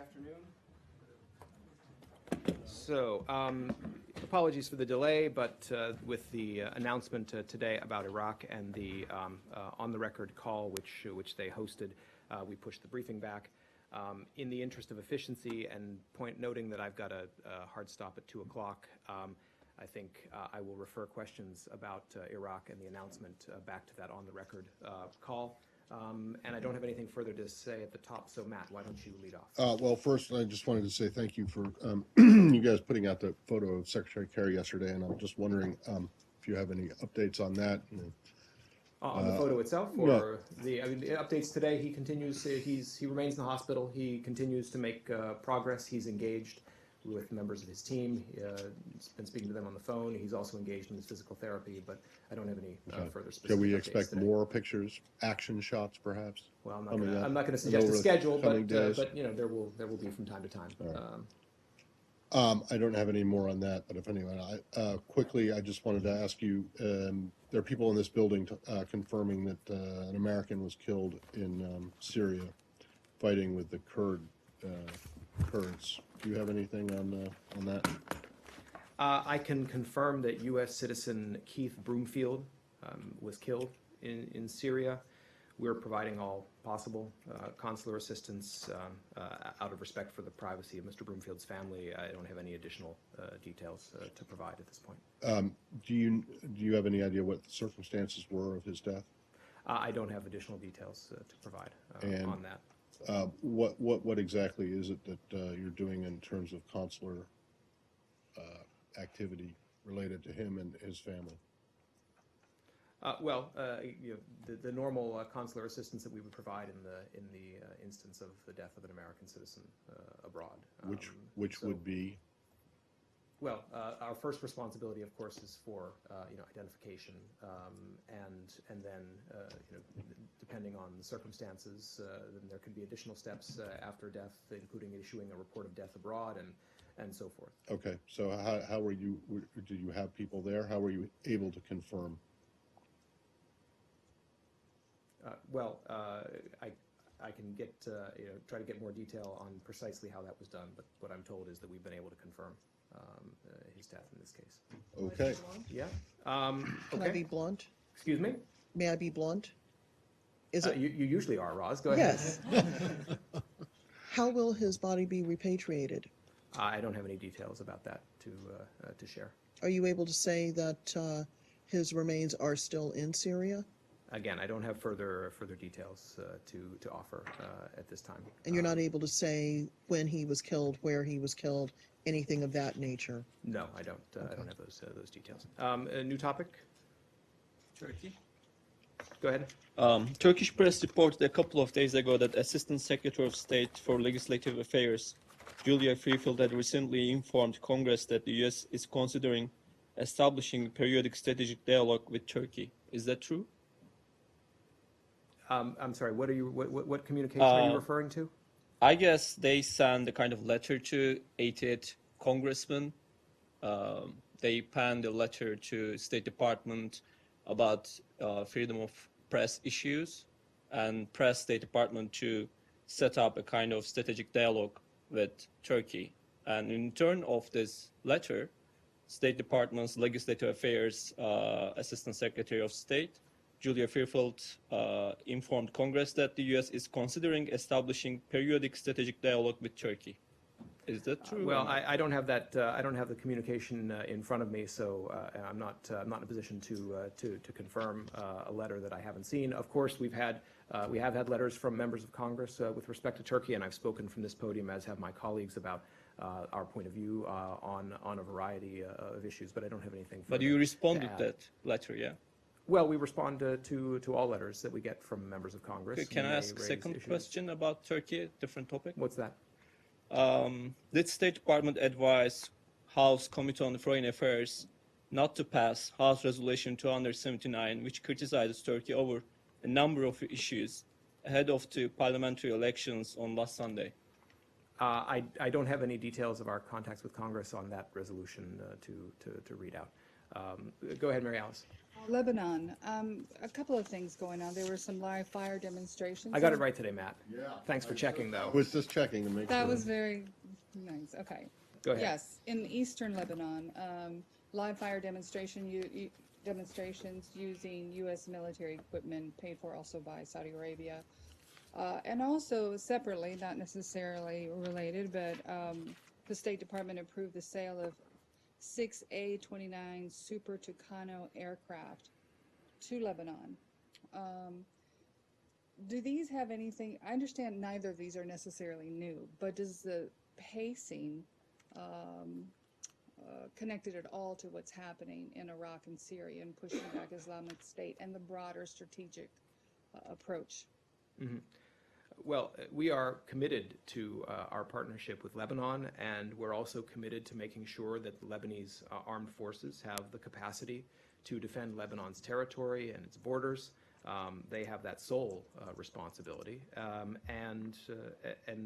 afternoon. So, apologies for the delay, but with the announcement today about Iraq and the on-the-record call which they hosted, we pushed the briefing back. In the interest of efficiency and noting that I've got a hard stop at 2 o'clock, I think I will refer questions about Iraq and the announcement back to that on-the-record call. And I don't have anything further to say at the top, so Matt, why don't you lead off? Well, first, I just wanted to say thank you for you guys putting out the photo of Secretary Kerry yesterday, and I'm just wondering if you have any updates on that. On the photo itself, or the updates today? He continues. He remains in the hospital. He continues to make progress. He's engaged with members of his team. He's been speaking to them on the phone. He's also engaged in his physical therapy, but I don't have any further specific. Can we expect more pictures, action shots, perhaps? Well, I'm not going to suggest a schedule, but you know, there will be from time to time. Right. I don't have any more on that, but if anyone, quickly, I just wanted to ask you, there are people in this building confirming that an American was killed in Syria fighting with the Kurds. Do you have anything on that? I can confirm that U.S. citizen Keith Broomfield was killed in Syria. We're providing all possible consular assistance out of respect for the privacy of Mr. Broomfield's family. I don't have any additional details to provide at this point. Do you have any idea what the circumstances were of his death? I don't have additional details to provide on that. What exactly is it that you're doing in terms of consular activity related to him and his family? You know, the normal consular assistance that we would provide in the instance of the death of an American citizen abroad. Which would be? Well, our first responsibility, of course, is for identification, and then you know, depending on the circumstances, then there could be additional steps after death, including issuing a report of death abroad and so forth. Okay, so how were you? Did you have people there? How were you able to confirm? I can get try to get more detail on precisely how that was done, but what I'm told is that we've been able to confirm his death in this case. Okay. Yeah. Can I be blunt? Excuse me? May I be blunt? Is it? You usually are, Roz. Go ahead. Yes. How will his body be repatriated? I don't have any details about that to share. Are you able to say that his remains are still in Syria? Again, I don't have further details to offer at this time. And you're not able to say when he was killed, where he was killed, anything of that nature? No, I don't. Okay. I don't have those details. A new topic. Turkey. Go ahead. Turkish press reported a couple of days ago that Assistant Secretary of State for Legislative Affairs, Julia Freefield, had recently informed Congress that the U.S. is considering establishing periodic strategic dialogue with Turkey. Is that true? I'm sorry. What communication are you referring to? I guess they sent a kind of letter to 88 congressmen. They penned a letter to State Department about freedom of press issues and pressed State Department to set up a kind of strategic dialogue with Turkey. And in turn of this letter, State Department's Legislative Affairs Assistant Secretary of State, Julia Freefield, informed Congress that the U.S. is considering establishing periodic strategic dialogue with Turkey. Is that true? Well, I don't have that. I don't have the communication in front of me, so I'm not in a position to confirm a letter that I haven't seen. Of course, we have had letters from members of Congress with respect to Turkey, and I've spoken from this podium, as have my colleagues, about our point of view on a variety of issues. But I don't have anything. But you responded to that letter, yeah? Well, we respond to all letters that we get from members of Congress. Okay, can I ask a second question about Turkey, different topic? What's that? Did State Department advise House Committee on Foreign Affairs not to pass House Resolution 279, which criticizes Turkey over a number of issues ahead of the parliamentary elections on last Sunday? I don't have any details of our contacts with Congress on that resolution to read out. Go ahead, Mary Alice. Lebanon, a couple of things going on. There were some live fire demonstrations. I got it right today, Matt. Yeah. Thanks for checking, though. I was just checking to make sure. That was very nice. Okay. Go ahead. Yes, in eastern Lebanon, live fire demonstrations using U.S. military equipment paid for also by Saudi Arabia. And also separately, not necessarily related, but the State Department approved the sale of 6 A-29 Super Tucano aircraft to Lebanon. Do these have anything, I understand neither of these are necessarily new, but does the pacing connected at all to what's happening in Iraq and Syria and pushing back Islamic State and the broader strategic approach? Mm-hmm. Well, we are committed to our partnership with Lebanon, and we're also committed to making sure that the Lebanese armed forces have the capacity to defend Lebanon's territory and its borders. They have that sole responsibility, and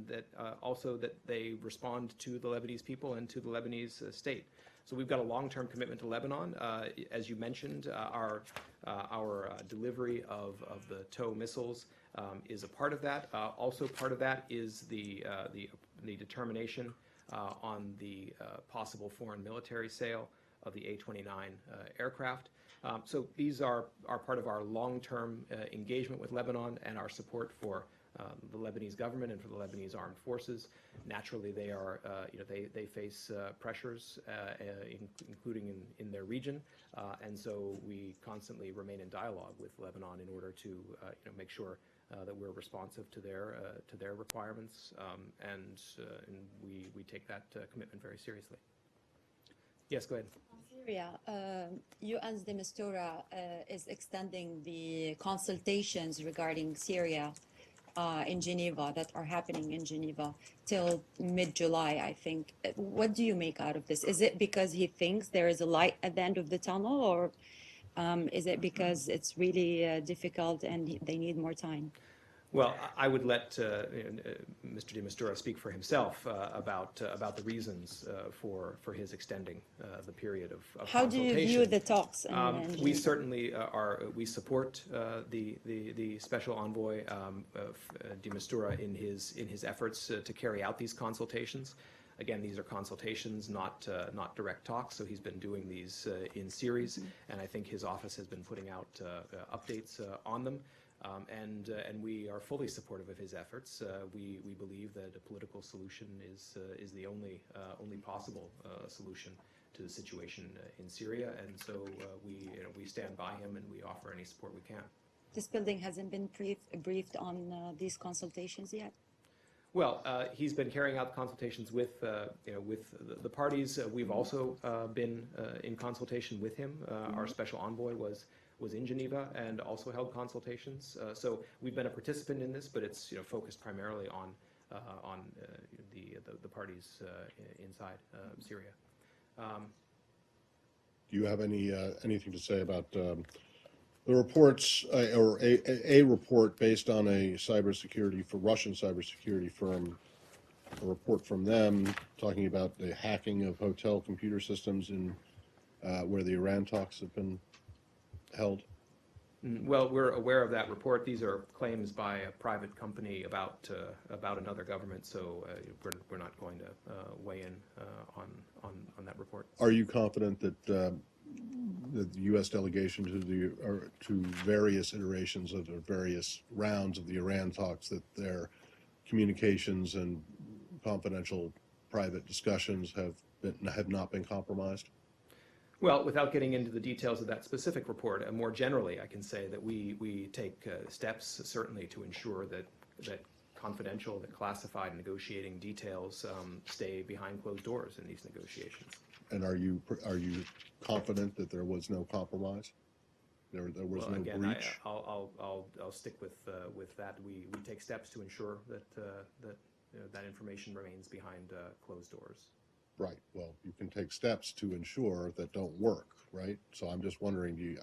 that also that they respond to the Lebanese people and to the Lebanese state. So we've got a long-term commitment to Lebanon. As you mentioned, our delivery of the TOW missiles is a part of that. Also part of that is the determination on the possible foreign military sale of the A-29 aircraft. So these are part of our long-term engagement with Lebanon and our support for the Lebanese government and for the Lebanese armed forces. Naturally, they are, they face pressures, including in their region, and so we constantly remain in dialogue with Lebanon in order to, make sure that we're responsive to their requirements, and we take that commitment very seriously. Yes, go ahead. Syria, UN's de Mistura is extending the consultations regarding Syria in Geneva that are happening in Geneva till mid-July, I think. What do you make out of this? Is it because he thinks there is a light at the end of the tunnel, or is it because it's really difficult and they need more time? Well, I would let Mr. de Mistura speak for himself about the reasons for his extending the period of How do you view the talks? We certainly we support the special envoy de Mistura in his efforts to carry out these consultations. Again, these are consultations, not direct talks. So he's been doing these in series, and I think his office has been putting out updates on them. And we are fully supportive of his efforts. We believe that a political solution is the only possible solution to the situation in Syria, and so we stand by him and we offer any support we can. This building hasn't been briefed on these consultations yet? Well, he's been carrying out consultations with the parties. We've also been in consultation with him. Our special envoy was in Geneva and also held consultations. So we've been a participant in this, but it's focused primarily on the parties inside Syria. Do you have anything to say about the reports, or a report based on a Russian cybersecurity firm, a report from them talking about the hacking of hotel computer systems in where the Iran talks have been held? Well, we're aware of that report. These are claims by a private company about another government, so we're not going to weigh in on that report. Are you confident that the U.S. delegation to various iterations of the various rounds of the Iran talks, that their communications and confidential private discussions have not been compromised? Well, without getting into the details of that specific report, more generally, I can say that we take steps certainly to ensure that confidential, that classified negotiating details stay behind closed doors in these negotiations. And are you confident that there was no compromise? There was no again, breach? I'll stick with that. We take steps to ensure that information remains behind closed doors. Right. Well, you can take steps to ensure that don't work, right? So I'm just wondering,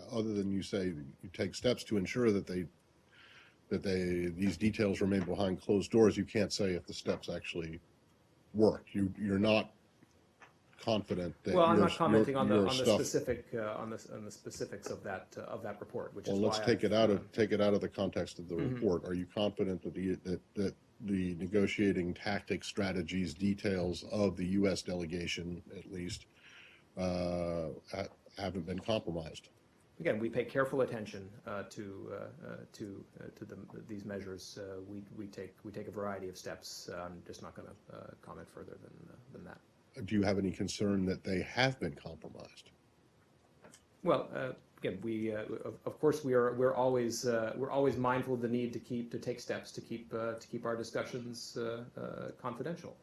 other than you say you take steps to ensure that these details remain behind closed doors, you can't say if the steps actually work. You're not confident that Well, I'm your, not commenting on your the stuff. specific, on the specifics of that report, which is Well, why let's take it out of the context of the Mm-hmm. report. Are you confident that the negotiating tactics, strategies, details of the U.S. delegation, at least, haven't been compromised? Again, we pay careful attention to these measures. We take a variety of steps. I'm just not going to comment further than that. Do you have any concern that they have been compromised? Well, again, of course we're always mindful of the need to take steps to keep our discussions confidential.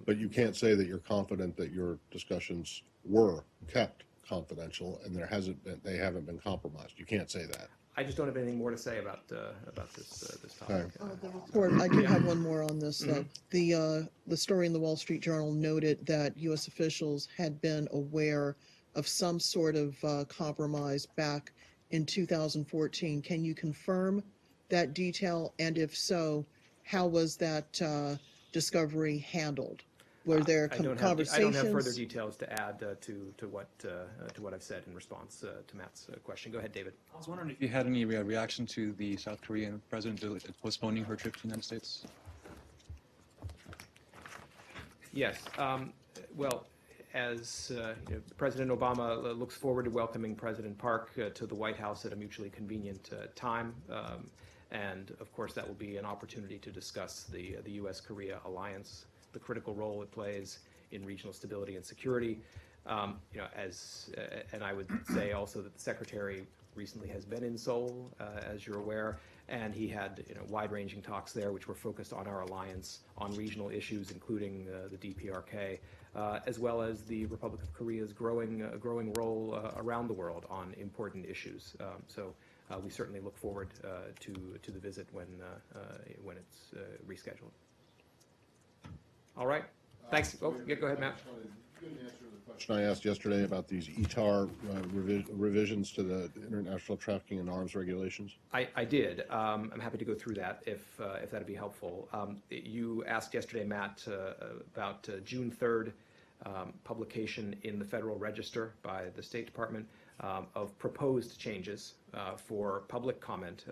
But you can't say that you're confident that your discussions were kept confidential and they haven't been compromised. You can't say that. I just don't have anything more to say about this topic. The report, I do have one more on this. The story in the Wall Street Journal noted that U.S. officials had been aware of some sort of compromise back in 2014. Can you confirm that detail? And if so, how was that discovery handled? Were there conversations? I don't have further details to add to what I've said in response to Matt's question. Go ahead, David. I was wondering if you had any reaction to the South Korean president postponing her trip to the United States. Yes. Well, as President Obama looks forward to welcoming President Park to the White House at a mutually convenient time. And of course, that will be an opportunity to discuss the U.S.-Korea alliance, the critical role it plays in regional stability and security. And I would say also that the Secretary recently has been in Seoul, as you're aware, and he had wide-ranging talks there which were focused on our alliance, on regional issues, including the DPRK, as well as the Republic of Korea's growing role around the world on important issues. So we certainly look forward to the visit when it's rescheduled. All right. Thanks. Oh, yeah, go ahead, Matt. You didn't answer the question I asked yesterday about these ETAR revisions to the International Trafficking in Arms regulations. I did. I'm happy to go through that if that'd be helpful. You asked yesterday, Matt, about June 3rd publication in the Federal Register by the State Department of proposed changes for public comment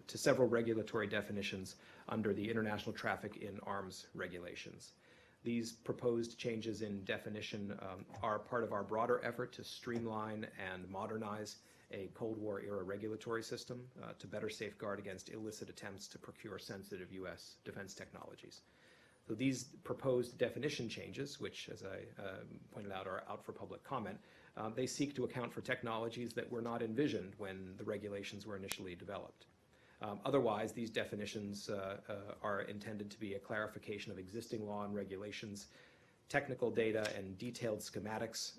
to several regulatory definitions under the International Traffic in Arms regulations. These proposed changes in definition are part of our broader effort to streamline and modernize a Cold War era regulatory system to better safeguard against illicit attempts to procure sensitive U.S. defense technologies. So these proposed definition changes, which, as I pointed out, are out for public comment, they seek to account for technologies that were not envisioned when the regulations were initially developed. Otherwise, these definitions are intended to be a clarification of existing law and regulations, technical data, and detailed schematics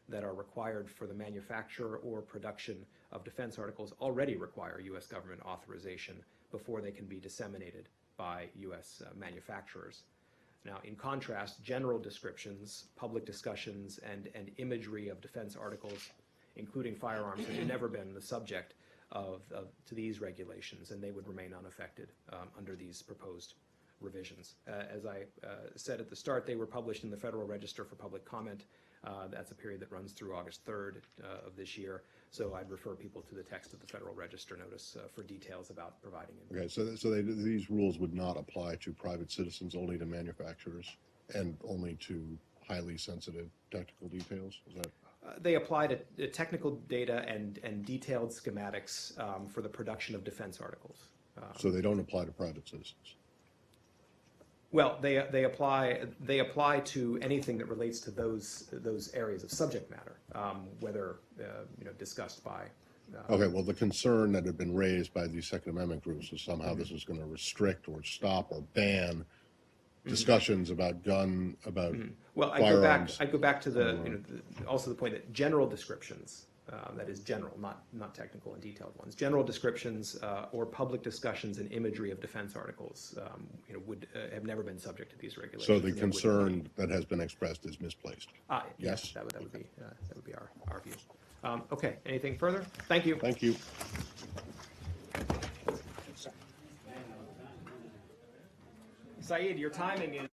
that are required for the manufacture or production of defense articles already require U.S. government authorization before they can be disseminated by U.S. manufacturers. Now, in contrast, general descriptions, public discussions, and imagery of defense articles, including firearms, have never been the subject to these regulations, and they would remain unaffected under these proposed revisions. As I said at the start, they were published in the Federal Register for public comment. That's a period that runs through August 3rd of this year. So I'd refer people to the text of the Federal Register notice for details about providing it. Okay, so these rules would not apply to private citizens, only to manufacturers, and only to highly sensitive technical details? Is that? They apply to technical data and detailed schematics for the production of defense articles. So they don't apply to private citizens? Well, they apply to anything that relates to those areas of subject matter, whether discussed by. Okay. Well, the concern that had been raised by the Second Amendment groups was somehow this was going to restrict or stop or ban discussions about Well, firearms. I'd go back to also the point that general descriptions. That is general, not technical and detailed ones. General descriptions or public discussions and imagery of defense articles, would have never been subject to these regulations. So the concern that has been expressed is misplaced. Yes, that would be our view. Okay, anything further? Thank you. Thank you. Saeed, your timing is.